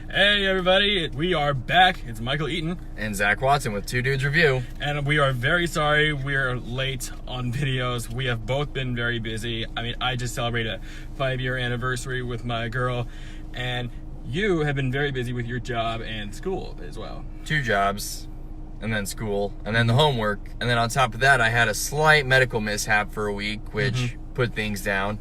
Hey everybody, we are back. It's Michael Eaton. And Zach Watson with Two Dudes Review. And we are very sorry we're late on videos. We have both been very busy. I mean, I just celebrated a 5-year anniversary with my girl. And you have been very busy with your job and school as well. 2 jobs, and then school, and then the homework. And then on top of that, I had a slight medical mishap for a week, which put things down.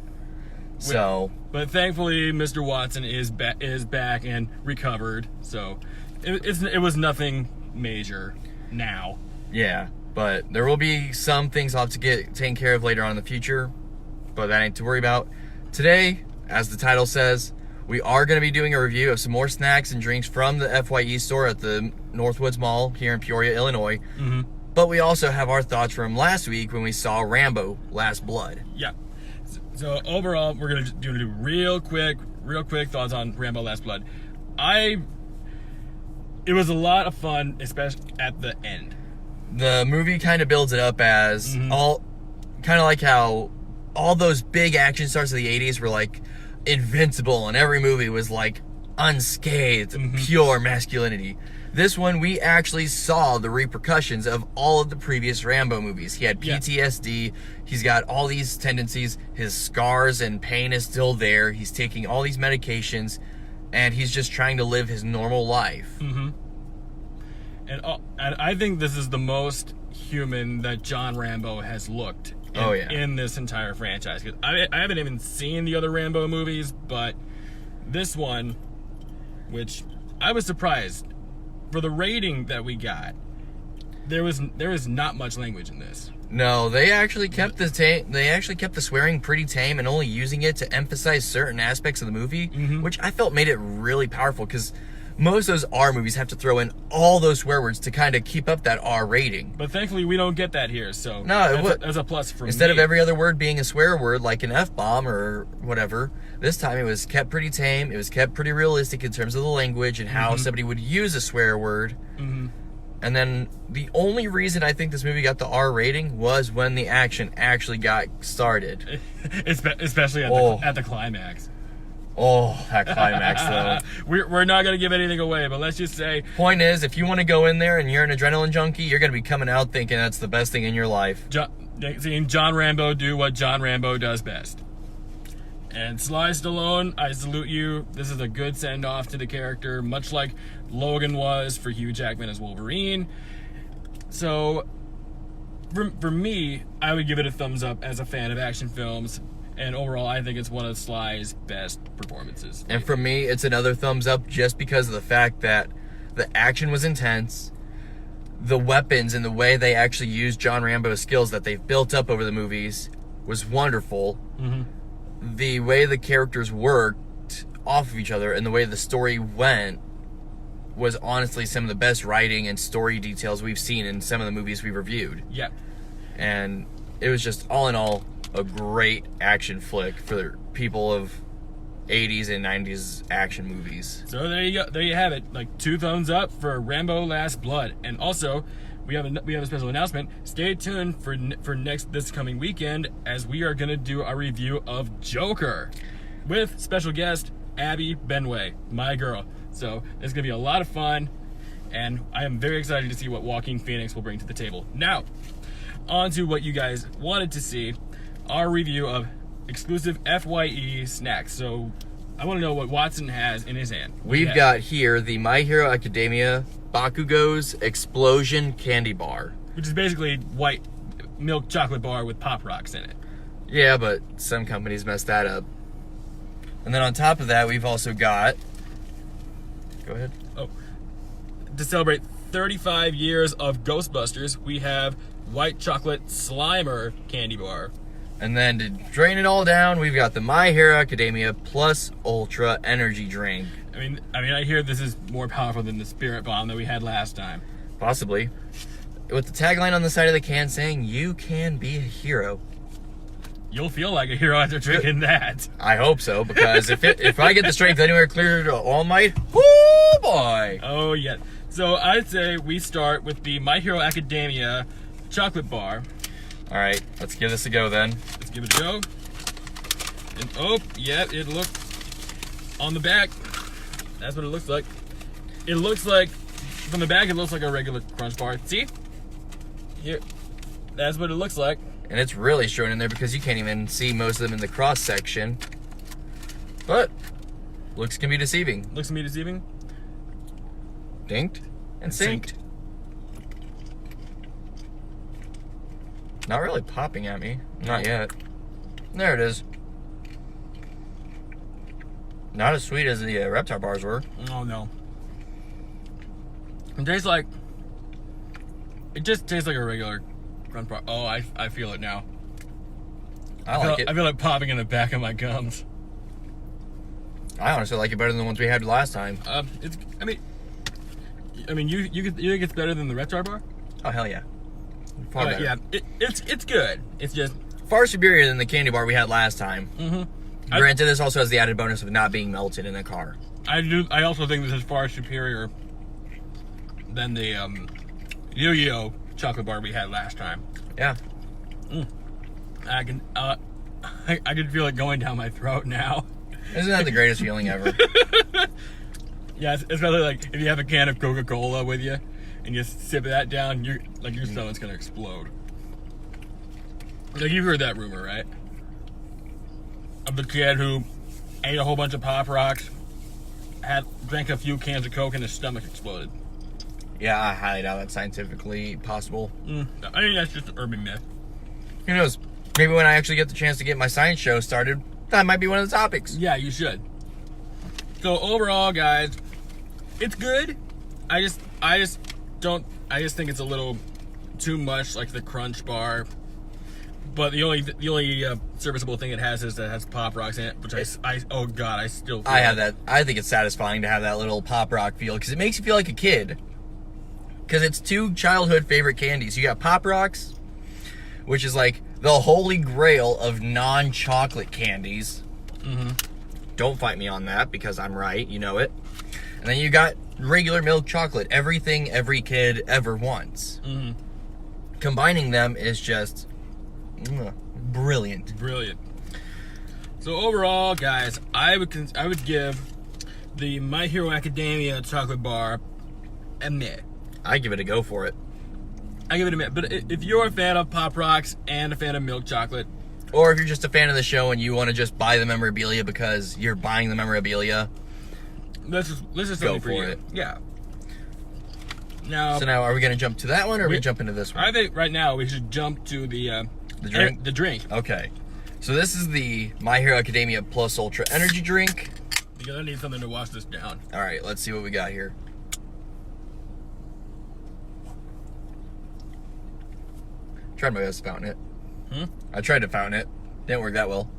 But thankfully, Mr. Watson is back and recovered. So it was nothing major now. Yeah, but there will be some things I'll have to get taken care of later on in the future. But that ain't to worry about. Today, as the title says, we are going to be doing a review of some more snacks and drinks from the FYE store at the Northwoods Mall here in Peoria, Illinois. But we also have our thoughts from last week when we saw Rambo: Last Blood. Yeah. So overall, we're gonna do real quick thoughts on Rambo: Last Blood. It was a lot of fun, especially at the end. The movie kind of builds it up as kind of like how all those big action stars of the 80s were like invincible, and every movie was like unscathed, pure masculinity. This one, we actually saw the repercussions of all of the previous Rambo movies. He had PTSD. He's got all these tendencies. His scars and pain is still there. He's taking all these medications, and he's just trying to live his normal life. And I think this is the most human that John Rambo has looked in this entire franchise. 'Cause I haven't even seen the other Rambo movies, but this one, which I was surprised, for the rating that we got, there was not much language in this. No, they actually kept the swearing pretty tame and only using it to emphasize certain aspects of the movie, which I felt made it really powerful, because most of those R movies have to throw in all those swear words to kind of keep up that R rating. But thankfully, we don't get that here, so that's a plus for me. Instead of every other word being a swear word, like an F-bomb or whatever, this time it was kept pretty tame. It was kept pretty realistic in terms of the language and how somebody would use a swear word. And then the only reason I think this movie got the R rating was when the action actually got started. Especially at the climax. Oh, that climax, though. We're not going to give anything away, but let's just say... Point is, if you want to go in there and you're an adrenaline junkie, you're going to be coming out thinking that's the best thing in your life. Seeing John Rambo do what John Rambo does best. And Sly Stallone, I salute you. This is a good send-off to the character, much like Logan was for Hugh Jackman as Wolverine. So, for me, I would give it a thumbs up as a fan of action films. And overall, I think it's one of Sly's best performances. And for me, it's another thumbs up just because of the fact that the action was intense. The weapons and the way they actually used John Rambo's skills that they've built up over the movies was wonderful. The way the characters worked off of each other and the way the story went was honestly some of the best writing and story details we've seen in some of the movies we've reviewed. Yeah. And it was just, all in all, a great action flick for people of 80s and 90s action movies. So there you go. There you have it. Like 2 thumbs up for Rambo: Last Blood. And also, we have a special announcement. Stay tuned for this coming weekend, as we are going to do a review of Joker with special guest Abby Benway, my girl. So it's going to be a lot of fun, and I am very excited to see what Joaquin Phoenix will bring to the table. Now, on to what you guys wanted to see. Our review of exclusive FYE Snacks. So I want to know what Watson has in his hand. We've got here the My Hero Academia Bakugo's Explosion Candy Bar. Which is basically white milk chocolate bar with Pop Rocks in it. Yeah, but some companies mess that up. And then on top of that, we've also got... Go ahead. Oh. To celebrate 35 years of Ghostbusters, we have white chocolate Slimer candy bar. And then to drain it all down, we've got the My Hero Academia Plus Ultra Energy Drink. I mean, I hear this is more powerful than the Spirit Bomb that we had last time. Possibly. With the tagline on the side of the can saying, "You can be a hero." You'll feel like a hero after drinking that. I hope so, because if I get the strength anywhere clear to All Might, whoo boy! Oh yeah. So I'd say we start with the My Hero Academia chocolate bar. All right, let's give this a go then. Let's give it a go. And oh, yeah, it looked on the back. That's what it looks like. It looks like, from the back, it looks like a regular Crunch Bar. See? Here. That's what it looks like. And it's really showing in there because you can't even see most of them in the cross section. But looks can be deceiving. Looks can be deceiving. Dinked and synced. Not really popping at me. Not yet. There it is. Not as sweet as the Reptar bars were. Oh no. It tastes like. It just tastes like a regular Crunch Bar. Oh, I feel it now. I like it. I feel like popping in the back of my gums. I honestly like it better than the ones we had last time. It's. I mean, you think it's better than the Reptar bar? Oh hell yeah. Far better. Yeah, it's good. It's just far superior than the candy bar we had last time. Mm-hmm. Granted, this also has the added bonus of not being melted in the car. I also think this is far superior than the Yo-Yo chocolate bar we had last time. Yeah. I can feel it going down my throat now. Isn't that the greatest feeling ever? Yeah, especially like if you have a can of Coca-Cola with you and you sip that down, your stomach's gonna explode. Like, you've heard that rumor, right? Of the kid who ate a whole bunch of Pop Rocks, drank a few cans of Coke, and his stomach exploded. Yeah, I highly doubt that's scientifically possible. I think that's just an urban myth. Who knows? Maybe when I actually get the chance to get my science show started, that might be one of the topics. Yeah, you should. So overall, guys, it's good. I just think it's a little too much like the Crunch Bar. But the only serviceable thing it has is that it has Pop Rocks in it, which I still feel have that. I think it's satisfying to have that little Pop Rock feel because it makes you feel like a kid. Because it's two childhood favorite candies. You got Pop Rocks, which is like the holy grail of non-chocolate candies. Mm-hmm. Don't fight me on that because I'm right. You know it. And then you got regular milk chocolate. Everything every kid ever wants. Mm-hmm. Combining them is just brilliant. Brilliant. So overall, guys, I would give the My Hero Academia chocolate bar a meh. I give it a go for it. I give it a meh. But if you're a fan of Pop Rocks and a fan of milk chocolate, or if you're just a fan of the show and you want to just buy the memorabilia because you're buying the memorabilia, this is something for you. it. Yeah. Now, so now, are we going to jump to that one, or are we jump into this one? I think right now we should jump to the drink. The drink. Okay. So this is the My Hero Academia Plus Ultra Energy Drink. Because I need something to wash this down. All right, let's see what we got here. Tried my best to fountain it. I tried to fountain it. Didn't work that well.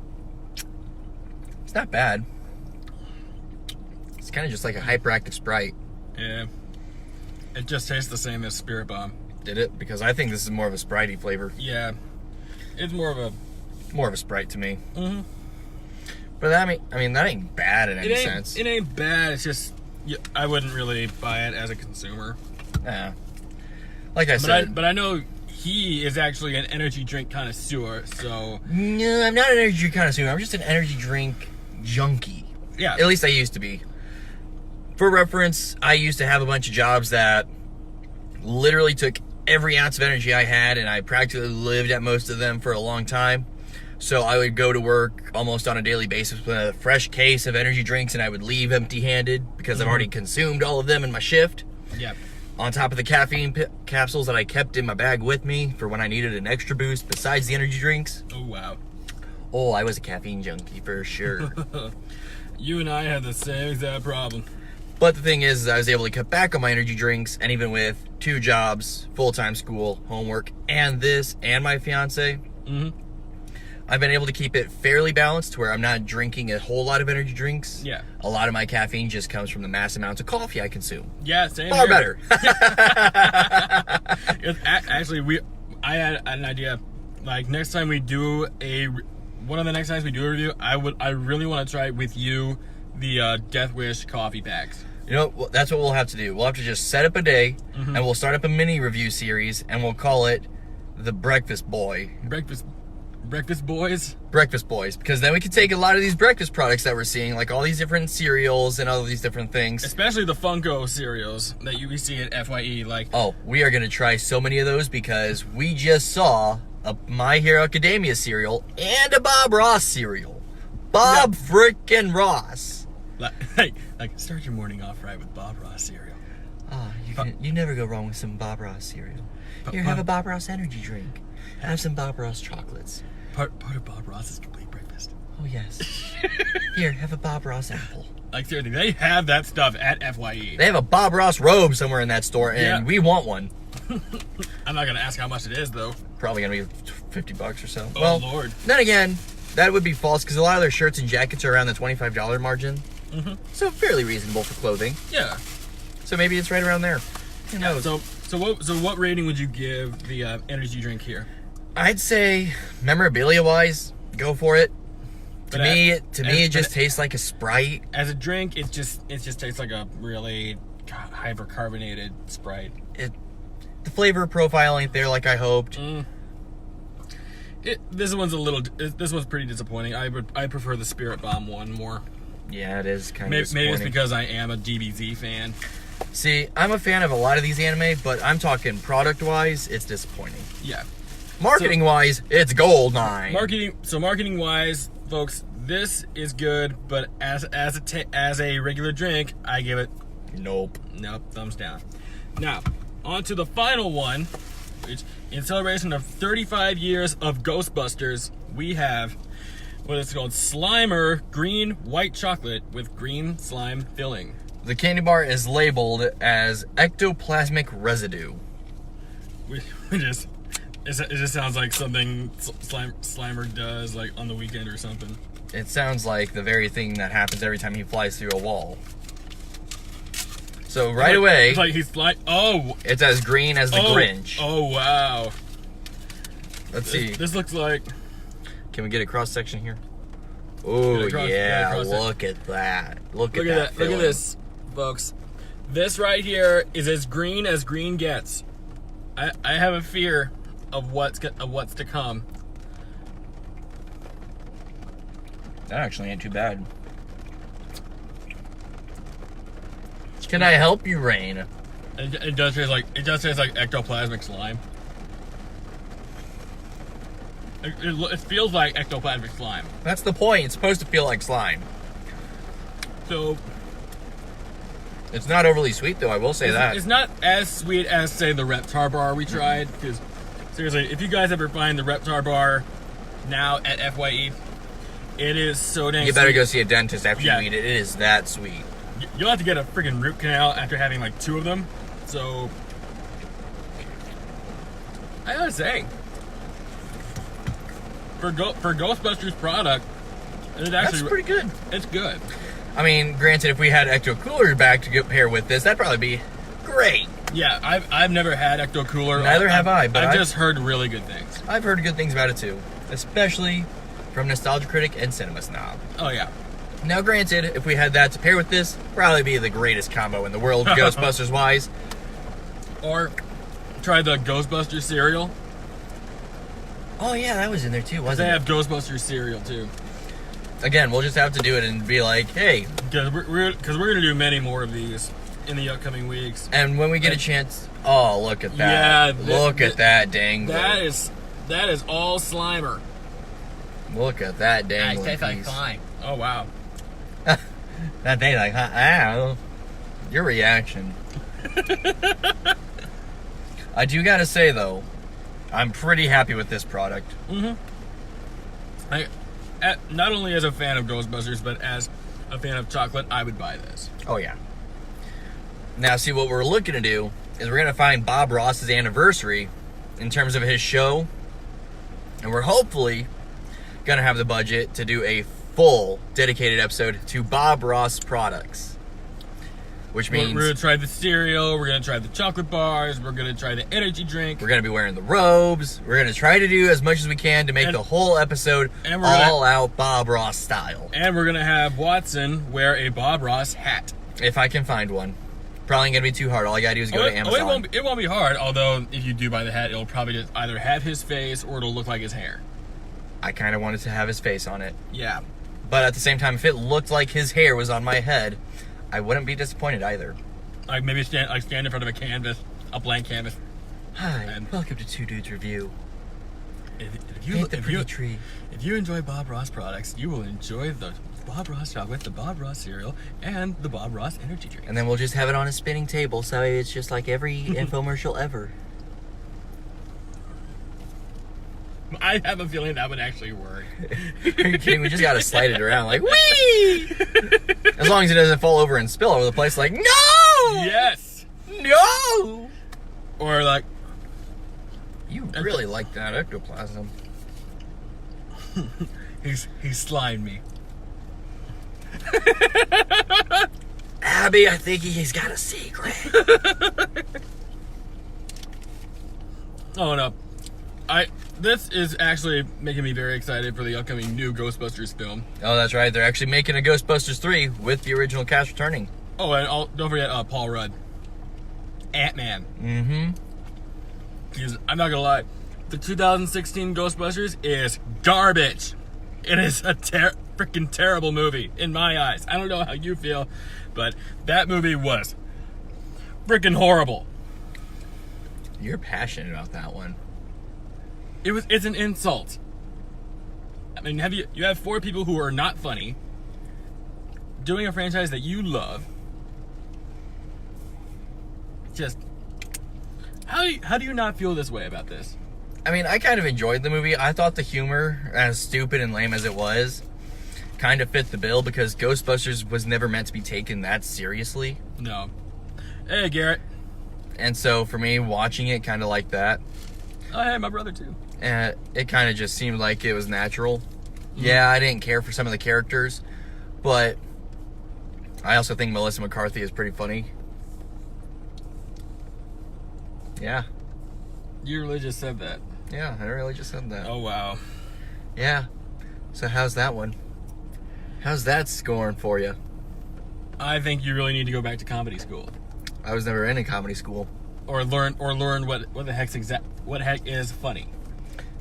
It's not bad. It's kind of just like a hyperactive Sprite. Yeah. It just tastes the same as Spirit Bomb. Did it? Because I think this is more of a Spritey flavor. Yeah. It's more of a Sprite to me. Mm-hmm. But that that ain't bad in any sense. It ain't bad. It's just I wouldn't really buy it as a consumer. Yeah. Like I said. But I know he is actually an energy drink connoisseur, so... No, I'm not an energy drink connoisseur. I'm just an energy drink junkie. Yeah. At least I used to be. For reference, I used to have a bunch of jobs that literally took every ounce of energy I had, and I practically lived at most of them for a long time. So I would go to work almost on a daily basis with a fresh case of energy drinks, and I would leave empty-handed because I've already consumed all of them in my shift. Yep. On top of the caffeine capsules that I kept in my bag with me for when I needed an extra boost besides the energy drinks. Oh, wow. Oh, I was a caffeine junkie for sure. You and I had the same exact problem. But the thing is, I was able to cut back on my energy drinks, and even with 2 jobs, full-time school, homework, and this, and my fiance, I've been able to keep it fairly balanced to where I'm not drinking a whole lot of energy drinks. Yeah. A lot of my caffeine just comes from the mass amounts of coffee I consume. Yeah, same Far here. better. Actually, I had an idea. Like, next time we do one of the next times we do a review, I really want to try with you the Death Wish coffee packs. You know, that's what we'll have to do. We'll have to just set up a day, and we'll start up a mini review series, and we'll call it the Breakfast Boy. Breakfast boys. Breakfast boys, because then we can take a lot of these breakfast products that we're seeing, like all these different cereals and all these different things. Especially the Funko cereals that we see at FYE. Oh, we are going to try so many of those because we just saw a My Hero Academia cereal and a Bob Ross cereal. Bob frickin' Ross. Like, start your morning off right with Bob Ross cereal. Oh, you never go wrong with some Bob Ross cereal. Here, have a Bob Ross energy drink. Have some Bob Ross chocolates. Part of Bob Ross's complete breakfast. Oh, yes. Here, have a Bob Ross apple. Like, seriously, they have that stuff at FYE. They have a Bob Ross robe somewhere in that store, and we want one. I'm not going to ask how much it is, though. Probably going to be $50 or so. Oh, well, Lord. Then again, that would be false, because a lot of their shirts and jackets are around the $25 margin. Mm-hmm. So fairly reasonable for clothing. Yeah. So maybe it's right around there. Who knows? So what rating would you give the energy drink here? I'd say memorabilia-wise, go for it. To me, it just tastes like a Sprite. As a drink, it just tastes like a really hypercarbonated Sprite. The flavor profile ain't there like I hoped. This one's pretty disappointing. I prefer the Spirit Bomb one more. Yeah, it is kind of maybe it's because I am a DBZ fan. See, I'm a fan of a lot of these anime, but I'm talking product-wise, it's disappointing. Yeah. Marketing-wise, it's gold mine. Marketing-wise, folks, this is good, but as a regular drink, I give it Nope, thumbs down. Now, on to the final one, which in celebration of 35 years of Ghostbusters, we have what is called Slimer Green White Chocolate with green slime filling. The candy bar is labeled as ectoplasmic residue. It just sounds like something Slimer does like on the weekend or something. It sounds like the very thing that happens every time he flies through a wall. So right away, it's like he's like, oh, it's as green as the Grinch. Oh wow! Let's see. This looks like. Can we get a cross section here? Oh yeah! Look at that! Look at that! Look at this, folks. This right here is as green gets. I have a fear of what's to come. That actually ain't too bad. Can I help you, Rain? It does taste like ectoplasmic slime. It feels like ectoplasmic slime. That's the point. It's supposed to feel like slime. So it's not overly sweet, though. I will say that it's not as sweet as, say, the Reptar bar we tried. Because seriously, if you guys ever find the Reptar bar now at FYE, it is so dang. You better sweet. go see a dentist after you eat it. It is that sweet. You'll have to get a freaking root canal after having like 2 of them. So I gotta say, for Ghostbusters product, it's actually that's pretty good. It's good. I mean, granted, if we had Ecto Cooler back to compare with this, that'd probably be great. Yeah, I've never had Ecto Cooler. Neither have I, but I've just heard really good things. I've heard good things about it too, especially from Nostalgia Critic and Cinema Snob. Oh yeah. Now, granted, if we had that to pair with this, probably be the greatest combo in the world, Ghostbusters wise. Or try the Ghostbusters cereal. Oh yeah, that was in there too, wasn't it? They have Ghostbusters cereal too. Again, we'll just have to do it and be like, hey. Because we're going to do many more of these in the upcoming weeks. And when we get a chance, oh, look at that. Yeah. Look at that dangler. That is all Slimer. Look at that dangler. Tastes like slime. Oh, wow. That tastes like, ow. Your reaction. I do gotta say, though, I'm pretty happy with this product. Mm-hmm. Not only as a fan of Ghostbusters, but as a fan of chocolate, I would buy this. Oh, yeah. Now, see, what we're looking to do is we're going to find Bob Ross's anniversary in terms of his show. And we're hopefully going to have the budget to do a full dedicated episode to Bob Ross products. Which means we're going to try the cereal, we're going to try the chocolate bars, we're going to try the energy drink. We're going to be wearing the robes. We're going to try to do as much as we can to make the whole episode all out Bob Ross style. And we're going to have Watson wear a Bob Ross hat. If I can find one. Probably going to be too hard. All I got to do is go to Amazon. It won't be hard, although if you do buy the hat, it'll probably just either have his face or it'll look like his hair. I kind of wanted to have his face on it. Yeah. But at the same time, if it looked like his hair was on my head, I wouldn't be disappointed either. Like maybe stand in front of a canvas, a blank canvas. Hi, And- welcome to Two Dudes Review. If Paint the pretty tree. If you enjoy Bob Ross products, you will enjoy the Bob Ross chocolate, the Bob Ross cereal, and the Bob Ross energy drink. And then we'll just have it on a spinning table, so it's just like every infomercial ever. I have a feeling that would actually work. Are you kidding? We just gotta slide it around like, whee! As long as it doesn't fall over and spill over the place, like, no! Yes! No! Or like, You really like that ectoplasm. he slimed me. Abby, I think he's got a secret. Oh no. This is actually making me very excited for the upcoming new Ghostbusters film. Oh, that's right. They're actually making a Ghostbusters 3 with the original cast returning. Oh, and don't forget Paul Rudd. Ant-Man. Mm-hmm. Because I'm not gonna lie, the 2016 Ghostbusters is garbage. It is a freaking terrible movie in my eyes. I don't know how you feel, but that movie was freaking horrible. You're passionate about that one. It's an insult. I mean, you have 4 people who are not funny doing a franchise that you love. Just how do you not feel this way about this? I mean, I kind of enjoyed the movie. I thought the humor, as stupid and lame as it was, kind of fit the bill because Ghostbusters was never meant to be taken that seriously. No. Hey, Garrett. And so for me, watching it kind of like that, Oh, hey, my brother too. it kind of just seemed like it was natural. Yeah, I didn't care for some of the characters, but I also think Melissa McCarthy is pretty funny. Yeah. You really just said that. Yeah, I really just said that. Oh, wow. Yeah. So how's that one? How's that scoring for you? I think you really need to go back to comedy school. I was never in a comedy school. Or learn what the heck is funny.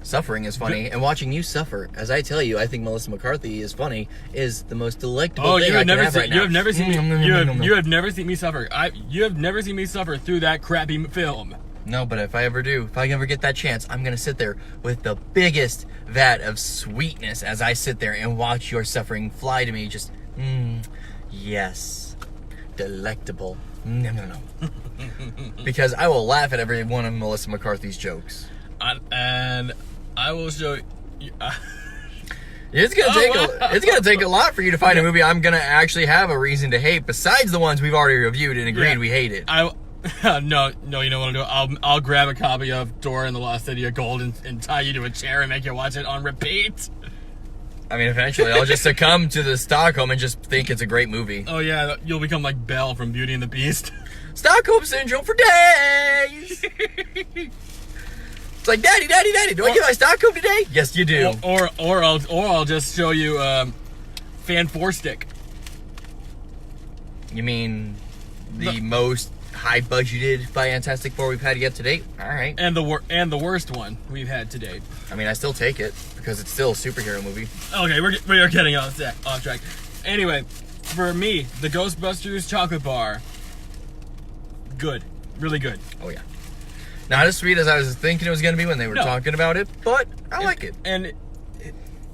Suffering is funny, and watching you suffer, as I tell you, I think Melissa McCarthy is funny, is the most delectable thing I can have right now. You have never seen me. You have never seen me suffer. You have never seen me suffer through that crappy film. No, but if I ever get that chance, I'm gonna sit there with the biggest vat of sweetness as I sit there and watch your suffering fly to me. Just, yes, delectable. No. Because I will laugh at every one of Melissa McCarthy's jokes. And I will show you. It's gonna take a lot for you to find a movie I'm gonna actually have a reason to hate besides the ones we've already reviewed and agreed we hated. No, you know what I'll do? I'll grab a copy of Dora and the Lost City of Gold and tie you to a chair and make you watch it on repeat. I mean, eventually I'll just succumb to the Stockholm and just think it's a great movie. Oh yeah, you'll become like Belle from Beauty and the Beast. Stockholm Syndrome for days! It's like, Daddy, do I get my Stockholm today? Yes, you do. Or I'll just show you Fan 4-Stick. You mean the most high-budgeted Fantastic Four we've had yet to date? All right. And the worst one we've had to date. I mean, I still take it because it's still a superhero movie. Okay, we are getting off track. Anyway, for me, the Ghostbusters chocolate bar, good, really good. Oh yeah. Not as sweet as I was thinking it was going to be when they were talking about it, but I like it. And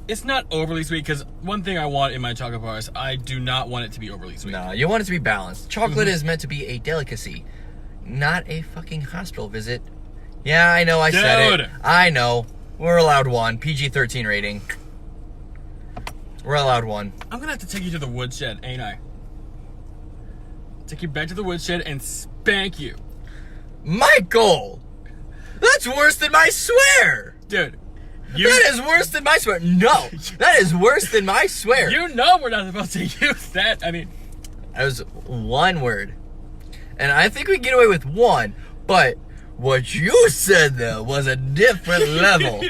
it's not overly sweet, because one thing I want in my chocolate bars, I do not want it to be overly sweet. No, you want it to be balanced. Chocolate is meant to be a delicacy, not a fucking hospital visit. Yeah, I know, I said it. I know. We're allowed one. PG-13 rating. We're allowed one. I'm going to have to take you to the woodshed, ain't I? Take you back to the woodshed and spank you. Michael! That's worse than my swear! Dude. That is worse than my swear. No, that is worse than my swear. You know we're not supposed to use that. I mean, that was one word. And I think we can get away with one, but what you said, though, was a different level.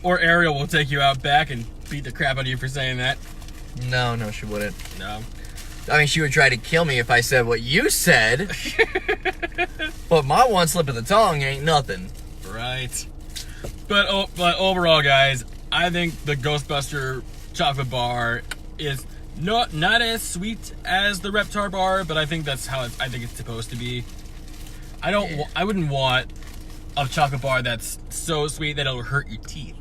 Or Ariel will take you out back and beat the crap out of you for saying that. No, she wouldn't. No. I mean, she would try to kill me if I said what you said. But my one slip of the tongue ain't nothing. right. But overall, guys, I think the Ghostbuster chocolate bar is not as sweet as the Reptar bar, but I think that's how I think it's supposed to be. I wouldn't want a chocolate bar that's so sweet that it'll hurt your teeth.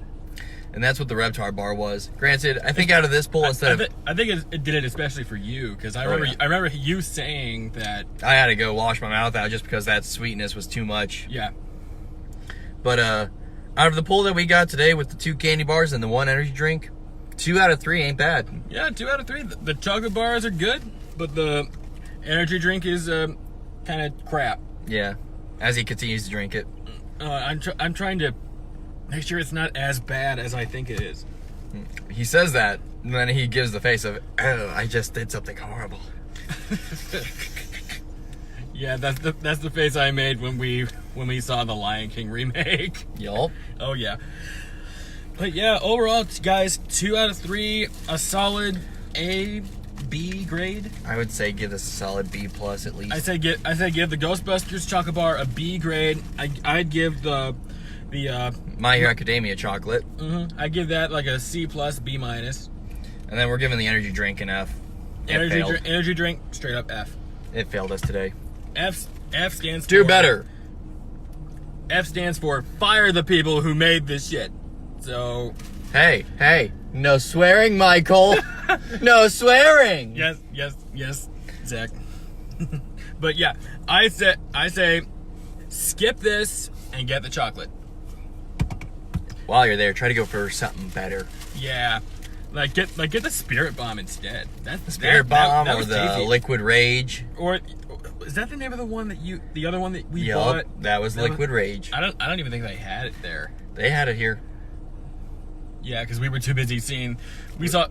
And that's what the Reptar bar was. Granted, I think out of this bowl, instead of... I think it did it especially for you, because I remember you saying that... I had to go wash my mouth out just because that sweetness was too much. Yeah. But out of the poll that we got today with the 2 candy bars and the 1 energy drink, 2 out of 3 ain't bad. Yeah, 2 out of 3. The chocolate bars are good, but the energy drink is kind of crap. Yeah, as he continues to drink it. I'm trying to make sure it's not as bad as I think it is. He says that, and then he gives the face of, oh, I just did something horrible. Yeah, that's the face I made when we saw the Lion King remake. Yup. Oh yeah. But yeah, overall, guys, 2 out of 3, a solid A, B grade. I would say give this a solid B plus at least. I say give the Ghostbusters chocolate bar a B grade. I'd give the My Hero Academia chocolate. I'd give that like a C plus, B minus. And then we're giving the energy drink an F. Energy drink, straight up F. It failed us today. F stands for... Do better. F stands for fire the people who made this shit. So... Hey, no swearing, Michael. No swearing. Yes, Zach. But yeah, I say skip this and get the chocolate. While you're there, try to go for something better. Yeah. Like get the Spirit Bomb instead. That's the Spirit Bomb or was the tasty. Liquid Rage. Or is that the name of the one that the other one that we bought? That was Liquid Rage. I don't even think they had it there. They had it here. Yeah, because we were too busy seeing. We saw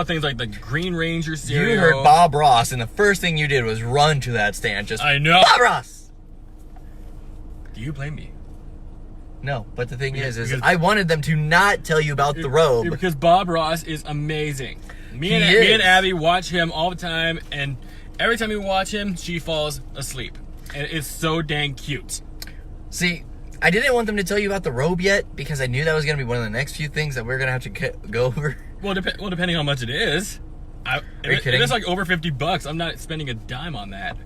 things like the Green Ranger cereal. You heard Bob Ross, and the first thing you did was run to that stand. I know. Bob Ross. Do you blame me? No, but the thing is I wanted them to not tell you about the robe. Because Bob Ross is amazing. Me and Abby watch him all the time, and every time we watch him, she falls asleep. And it's so dang cute. See, I didn't want them to tell you about the robe yet, because I knew that was going to be one of the next few things that we're going to have to go over. Well, depending on how much it is. Are you kidding? If it's like over $50, I'm not spending a dime on that.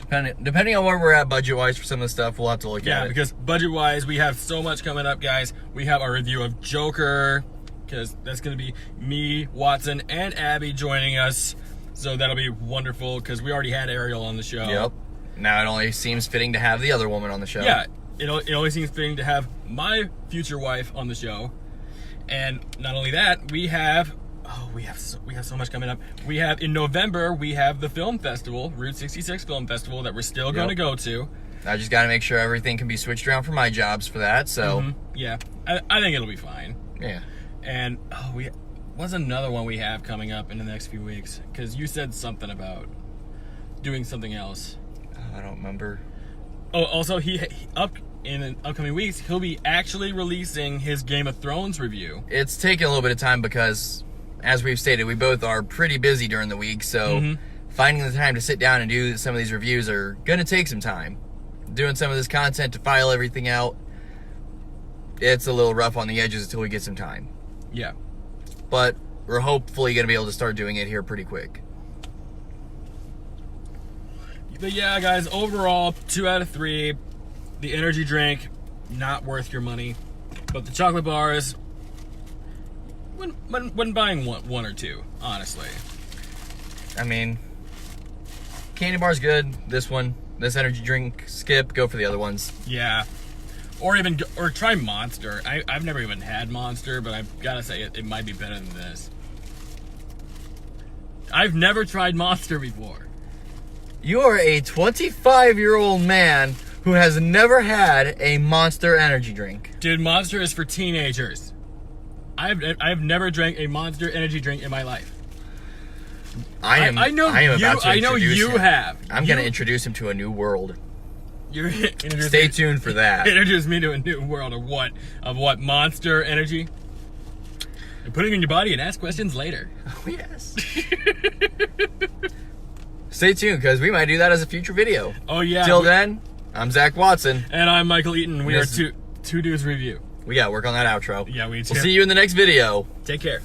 Depending on where we're at budget-wise for some of the stuff, we'll have to look at it. Yeah, because budget-wise, we have so much coming up, guys. We have our review of Joker, because that's going to be me, Watson, and Abby joining us. So that'll be wonderful, because we already had Ariel on the show. Yep. Now it only seems fitting to have the other woman on the show. Yeah, it only seems fitting to have my future wife on the show. And not only that, we have so much coming up. We have in November, we have the film festival, Route 66 Film Festival, that we're still going to go to. I just got to make sure everything can be switched around for my jobs for that. So yeah, I think it'll be fine. Yeah. And what's another one we have coming up in the next few weeks? Because you said something about doing something else. I don't remember. Oh, also in the upcoming weeks, he'll be actually releasing his Game of Thrones review. It's taken a little bit of time because, as we've stated, we both are pretty busy during the week, so finding the time to sit down and do some of these reviews are going to take some time. Doing some of this content to file everything out, it's a little rough on the edges until we get some time. Yeah. But we're hopefully going to be able to start doing it here pretty quick. But yeah, guys, overall, 2 out of 3. The energy drink, not worth your money. But the chocolate bars, when buying one or two, honestly. I mean, candy bar's good. This energy drink, skip, go for the other ones. Yeah. Or try Monster. I've never even had Monster, but I've got to say it might be better than this. I've never tried Monster before. You are a 25-year-old man who has never had a Monster energy drink. Dude, Monster is for teenagers. I've never drank a Monster energy drink in my life. I know you have. I'm going to introduce him to a new world. Stay tuned for that. Introduce me to a new world of what? Of what? Monster energy? And put it in your body and ask questions later. Oh, yes. Stay tuned, because we might do that as a future video. Oh, yeah. Till then, I'm Zach Watson. And I'm Michael Eaton. We are two to-dos review. We got to work on that outro. Yeah, we do. We'll see you in the next video. Take care.